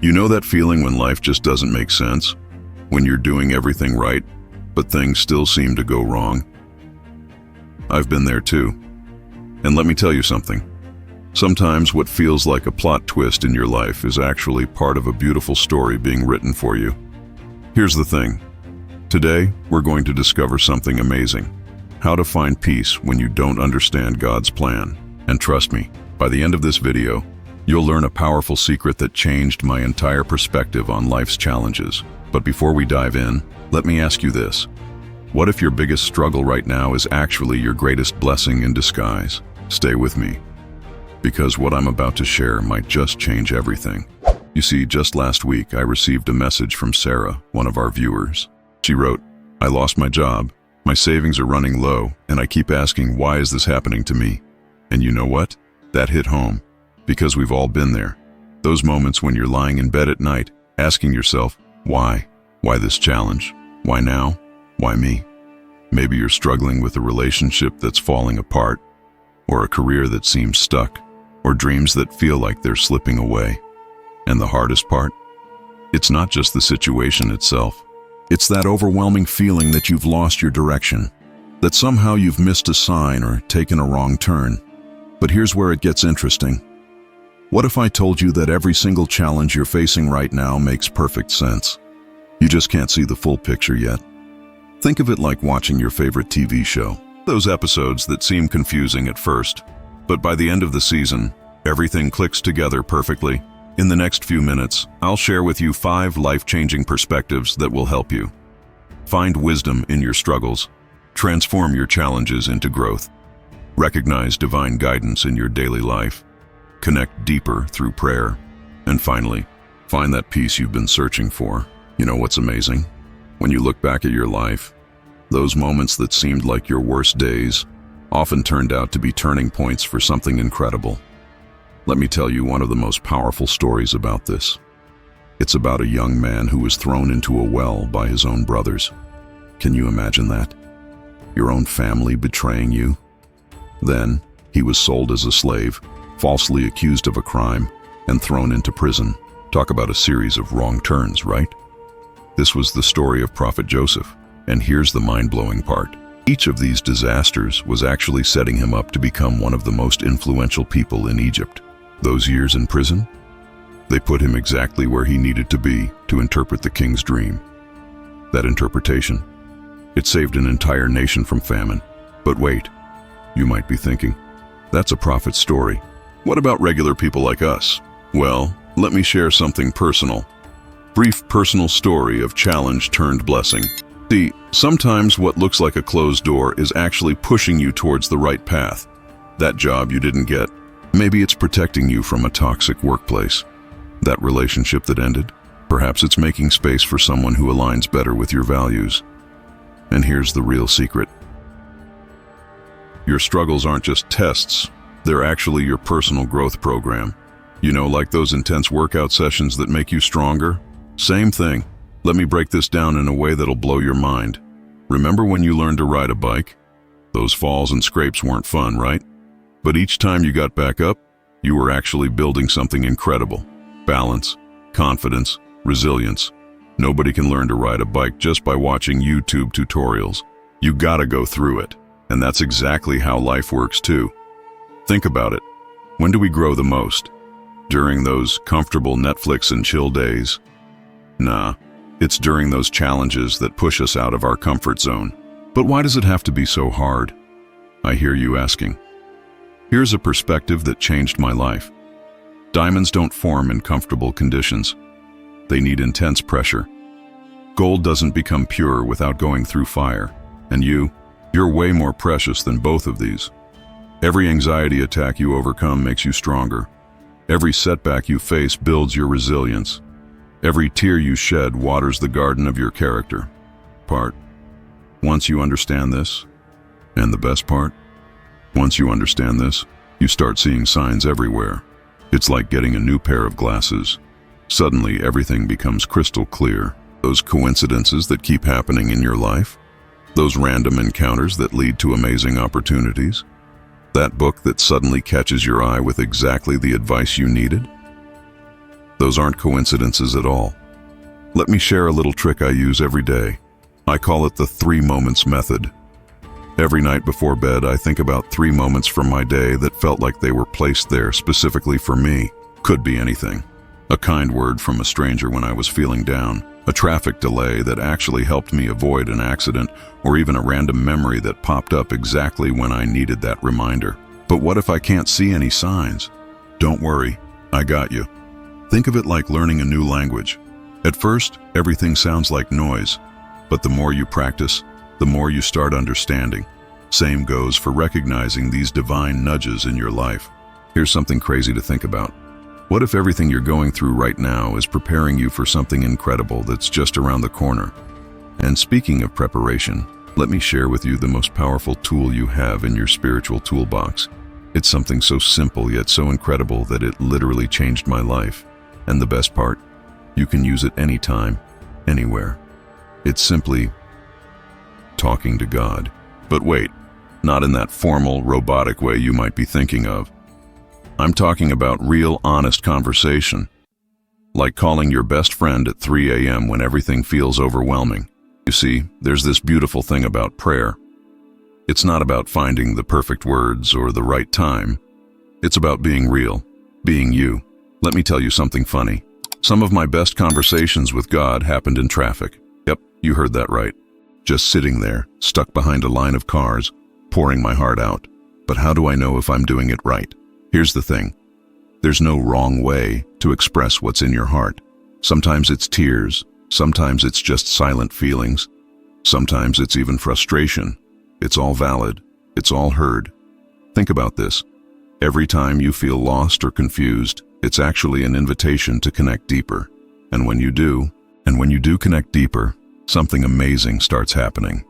You know that feeling when life just doesn't make sense? When you're doing everything right, but things still seem to go wrong? I've been there too. And let me tell you something. Sometimes what feels like a plot twist in your life is actually part of a beautiful story being written for you. Here's the thing. Today, we're going to discover something amazing. How to find peace when you don't understand God's plan. And trust me, by the end of this video, you'll learn a powerful secret that changed my entire perspective on life's challenges. But before we dive in, let me ask you this. What if your biggest struggle right now is actually your greatest blessing in disguise? Stay with me, because what I'm about to share might just change everything. You see, just last week, I received a message from Sarah, one of our viewers. She wrote, "I lost my job, my savings are running low, and I keep asking, why is this happening to me?" And you know what? That hit home, because we've all been there. Those moments when you're lying in bed at night, asking yourself, why? Why this challenge? Why now? Why me? Maybe you're struggling with a relationship that's falling apart, or a career that seems stuck, or dreams that feel like they're slipping away. And the hardest part? It's not just the situation itself. It's that overwhelming feeling that you've lost your direction, that somehow you've missed a sign or taken a wrong turn. But here's where it gets interesting. What if I told you that every single challenge you're facing right now makes perfect sense? You just can't see the full picture yet. Think of it like watching your favorite TV show. Those episodes that seem confusing at first, but by the end of the season, everything clicks together perfectly. In the next few minutes, I'll share with you 5 life-changing perspectives that will help you find wisdom in your struggles, transform your challenges into growth, recognize divine guidance in your daily life, connect deeper through prayer, and finally, find that peace you've been searching for. You know what's amazing? When you look back at your life, those moments that seemed like your worst days often turned out to be turning points for something incredible. Let me tell you one of the most powerful stories about this. It's about a young man who was thrown into a well by his own brothers. Can you imagine that? Your own family betraying you? Then, he was sold as a slave, falsely accused of a crime, and thrown into prison. Talk about a series of wrong turns, right? This was the story of Prophet Joseph, and here's the mind-blowing part. Each of these disasters was actually setting him up to become one of the most influential people in Egypt. Those years in prison, they put him exactly where he needed to be to interpret the king's dream. That interpretation, it saved an entire nation from famine. But wait, you might be thinking, that's a prophet's story. What about regular people like us? Well, let me share something personal. Brief personal story of challenge turned blessing. See, sometimes what looks like a closed door is actually pushing you towards the right path. That job you didn't get, maybe it's protecting you from a toxic workplace. That relationship that ended, perhaps it's making space for someone who aligns better with your values. And here's the real secret. Your struggles aren't just tests, they're actually your personal growth program. You know, like those intense workout sessions that make you stronger? Same thing. Let me break this down in a way that'll blow your mind. Remember when you learned to ride a bike? Those falls and scrapes weren't fun, right? But each time you got back up, you were actually building something incredible. Balance, confidence, resilience. Nobody can learn to ride a bike just by watching YouTube tutorials. You gotta go through it. And that's exactly how life works too. Think about it. When do we grow the most? During those comfortable Netflix and chill days? Nah, it's during those challenges that push us out of our comfort zone. But why does it have to be so hard? I hear you asking. Here's a perspective that changed my life. Diamonds don't form in comfortable conditions. They need intense pressure. Gold doesn't become pure without going through fire. And you're way more precious than both of these. Every anxiety attack you overcome makes you stronger. Every setback you face builds your resilience. Every tear you shed waters the garden of your character. Once you understand this, and the best part, once you understand this, you start seeing signs everywhere. It's like getting a new pair of glasses. Suddenly, everything becomes crystal clear. Those coincidences that keep happening in your life, those random encounters that lead to amazing opportunities, that book that suddenly catches your eye with exactly the advice you needed. Those aren't coincidences at all. Let me share a little trick I use every day. I call it the 3 moments method. Every night before bed, I think about 3 moments from my day that felt like they were placed there specifically for me. Could be anything. A kind word from a stranger when I was feeling down, a traffic delay that actually helped me avoid an accident, or even a random memory that popped up exactly when I needed that reminder. But what if I can't see any signs? Don't worry, I got you. Think of it like learning a new language. At first, everything sounds like noise, but the more you practice, the more you start understanding. Same goes for recognizing these divine nudges in your life. Here's something crazy to think about. What if everything you're going through right now is preparing you for something incredible that's just around the corner? And speaking of preparation, let me share with you the most powerful tool you have in your spiritual toolbox. It's something so simple yet so incredible that it literally changed my life. And the best part, you can use it anytime, anywhere. It's simply talking to God. But wait, not in that formal, robotic way you might be thinking of. I'm talking about real, honest conversation. Like calling your best friend at 3 a.m. when everything feels overwhelming. You see, there's this beautiful thing about prayer. It's not about finding the perfect words or the right time. It's about being real, being you. Let me tell you something funny. Some of my best conversations with God happened in traffic. Yep, you heard that right. Just sitting there, stuck behind a line of cars, pouring my heart out. But how do I know if I'm doing it right? Here's the thing. There's no wrong way to express what's in your heart. Sometimes it's tears. Sometimes it's just silent feelings. Sometimes it's even frustration. It's all valid. It's all heard. Think about this. Every time you feel lost or confused, it's actually an invitation to connect deeper. And when you do connect deeper, something amazing starts happening.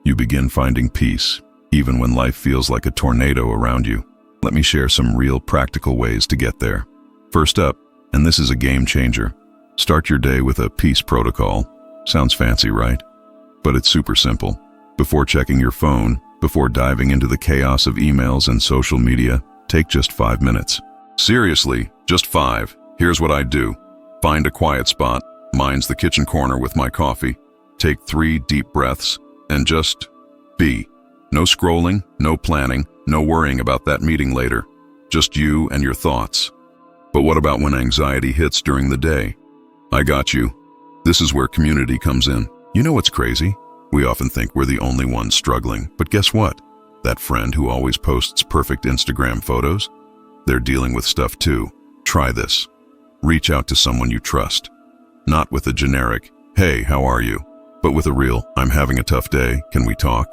You begin finding peace, even when life feels like a tornado around you. Let me share some real practical ways to get there. First up, and this is a game changer, start your day with a peace protocol. Sounds fancy, right? But it's super simple. Before checking your phone, before diving into the chaos of emails and social media, take just 5 minutes. Seriously, just 5. Here's what I do. Find a quiet spot, mine's the kitchen corner with my coffee. Take 3 deep breaths and just be. No scrolling, no planning, no worrying about that meeting later. Just you and your thoughts. But what about when anxiety hits during the day? I got you. This is where community comes in. You know what's crazy? We often think we're the only ones struggling, but guess what? That friend who always posts perfect Instagram photos? They're dealing with stuff too. Try this. Reach out to someone you trust. Not with a generic, "Hey, how are you?" but with a real, "I'm having a tough day, can we talk?"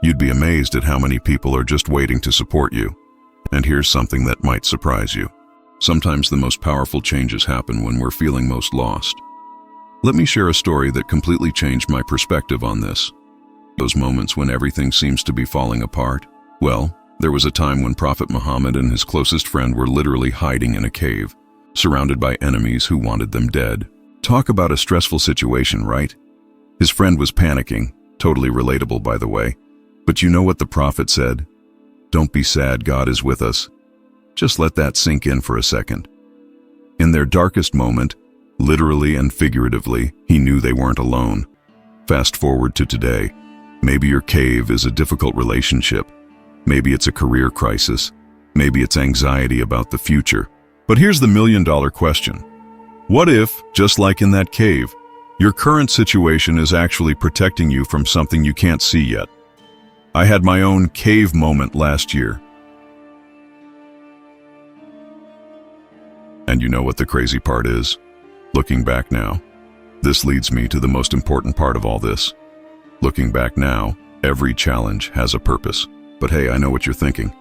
You'd be amazed at how many people are just waiting to support you. And here's something that might surprise you. Sometimes the most powerful changes happen when we're feeling most lost. Let me share a story that completely changed my perspective on this. Those moments when everything seems to be falling apart. Well, there was a time when Prophet Muhammad and his closest friend were literally hiding in a cave, surrounded by enemies who wanted them dead. Talk about a stressful situation, right? His friend was panicking, totally relatable by the way. But you know what the Prophet said? Don't be sad, God is with us. Just let that sink in for a second. In their darkest moment, literally and figuratively, he knew they weren't alone. Fast forward to today. Maybe your cave is a difficult relationship. Maybe it's a career crisis. Maybe it's anxiety about the future. But here's the million-dollar question. What if, just like in that cave, your current situation is actually protecting you from something you can't see yet? I had my own cave moment last year. And you know what the crazy part is? Looking back now, this leads me to the most important part of all this. Looking back now, every challenge has a purpose. But hey, I know what you're thinking.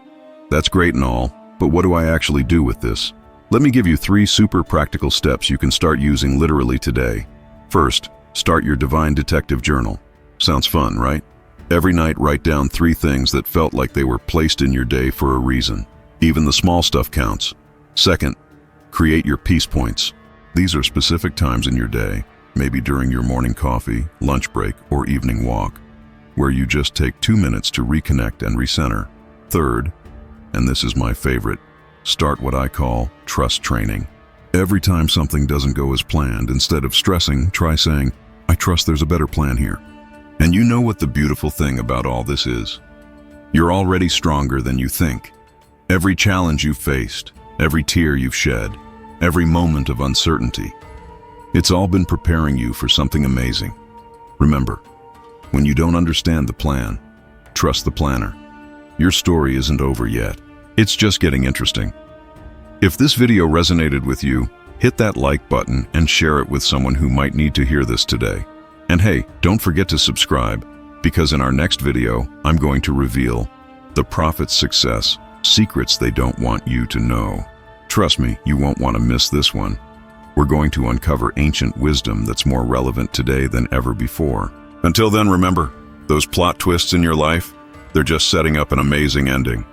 That's great and all, but what do I actually do with this? Let me give you 3 super practical steps you can start using literally today. First, start your Divine Detective Journal. Sounds fun, right? Every night, write down 3 things that felt like they were placed in your day for a reason. Even the small stuff counts. Second, create your peace points. These are specific times in your day, maybe during your morning coffee, lunch break, or evening walk, where you just take 2 minutes to reconnect and recenter. Third, and this is my favorite, start what I call trust training. Every time something doesn't go as planned, instead of stressing, try saying, I trust there's a better plan here. And you know what the beautiful thing about all this is? You're already stronger than you think. Every challenge you've faced, every tear you've shed, every moment of uncertainty, it's all been preparing you for something amazing. Remember, when you don't understand the plan, trust the planner. Your story isn't over yet. It's just getting interesting. If this video resonated with you, hit that like button and share it with someone who might need to hear this today. And hey, don't forget to subscribe, because in our next video, I'm going to reveal the prophet's success, secrets they don't want you to know. Trust me, you won't want to miss this one. We're going to uncover ancient wisdom that's more relevant today than ever before. Until then, remember, those plot twists in your life, they're just setting up an amazing ending.